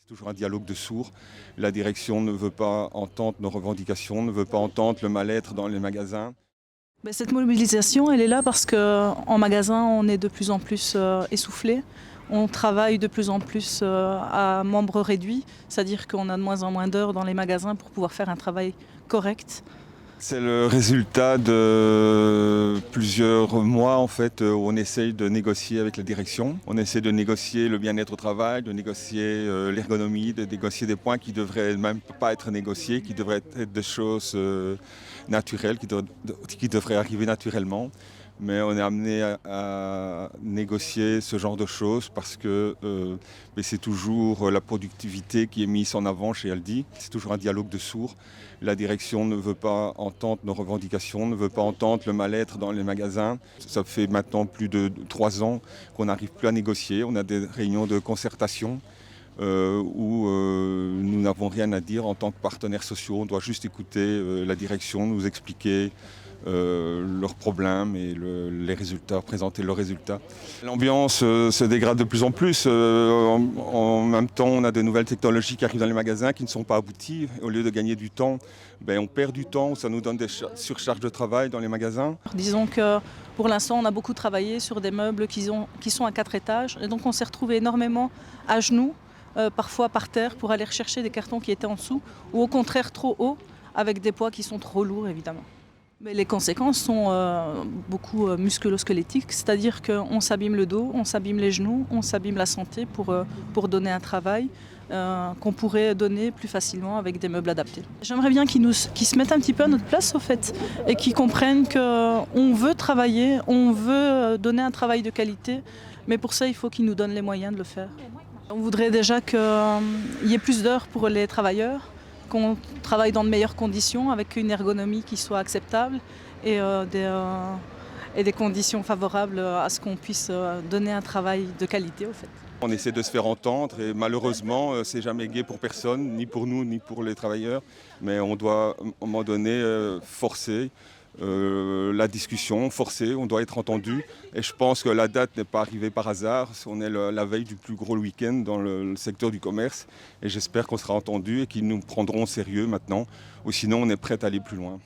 C'est toujours un dialogue de sourds. La direction ne veut pas entendre nos revendications, ne veut pas entendre le mal-être dans les magasins. Cette mobilisation, elle est là parce qu'en magasin, on est de plus en plus essoufflé. On travaille de plus en plus à membres réduits, c'est-à-dire qu'on a de moins en moins d'heures dans les magasins pour pouvoir faire un travail correct. C'est le résultat de plusieurs mois en fait, où on essaye de négocier avec la direction. On essaie de négocier le bien-être au travail, de négocier l'ergonomie, de négocier des points qui ne devraient même pas être négociés, qui devraient être des choses naturelles, qui devraient arriver naturellement. Mais on est amené à négocier ce genre de choses parce que c'est toujours la productivité qui est mise en avant chez Aldi. C'est toujours un dialogue de sourds. La direction ne veut pas entendre nos revendications, ne veut pas entendre le mal-être dans les magasins. Ça fait maintenant plus de 3 ans qu'on n'arrive plus à négocier. On a des réunions de concertation où nous n'avons rien à dire en tant que partenaires sociaux. On doit juste écouter la direction, nous expliquer leurs problèmes et les résultats, présenter leurs résultats. L'ambiance se dégrade de plus en plus. En même temps, on a de nouvelles technologies qui arrivent dans les magasins qui ne sont pas abouties. Au lieu de gagner du temps, on perd du temps, ça nous donne des surcharges de travail dans les magasins. Disons que pour l'instant, on a beaucoup travaillé sur des meubles qui sont à 4 étages. Et donc on s'est retrouvé énormément à genoux, parfois par terre, pour aller rechercher des cartons qui étaient en dessous, ou au contraire trop hauts, avec des poids qui sont trop lourds évidemment. Mais les conséquences sont beaucoup musculo-squelettiques, c'est-à-dire qu'on s'abîme le dos, on s'abîme les genoux, on s'abîme la santé pour donner un travail qu'on pourrait donner plus facilement avec des meubles adaptés. J'aimerais bien qu'ils se mettent un petit peu à notre place au fait et qu'ils comprennent qu'on veut travailler, on veut donner un travail de qualité, mais pour ça il faut qu'ils nous donnent les moyens de le faire. On voudrait déjà qu'il y ait plus d'heures pour les travailleurs, qu'on travaille dans de meilleures conditions avec une ergonomie qui soit acceptable et des conditions favorables à ce qu'on puisse donner un travail de qualité au fait. On essaie de se faire entendre et malheureusement, c'est jamais gai pour personne, ni pour nous, ni pour les travailleurs. Mais on doit, à un moment donné, forcer la discussion, forcer, on doit être entendu. Et je pense que la date n'est pas arrivée par hasard. On est la veille du plus gros week-end dans le secteur du commerce. Et j'espère qu'on sera entendu et qu'ils nous prendront au sérieux maintenant. Ou sinon, on est prêt à aller plus loin.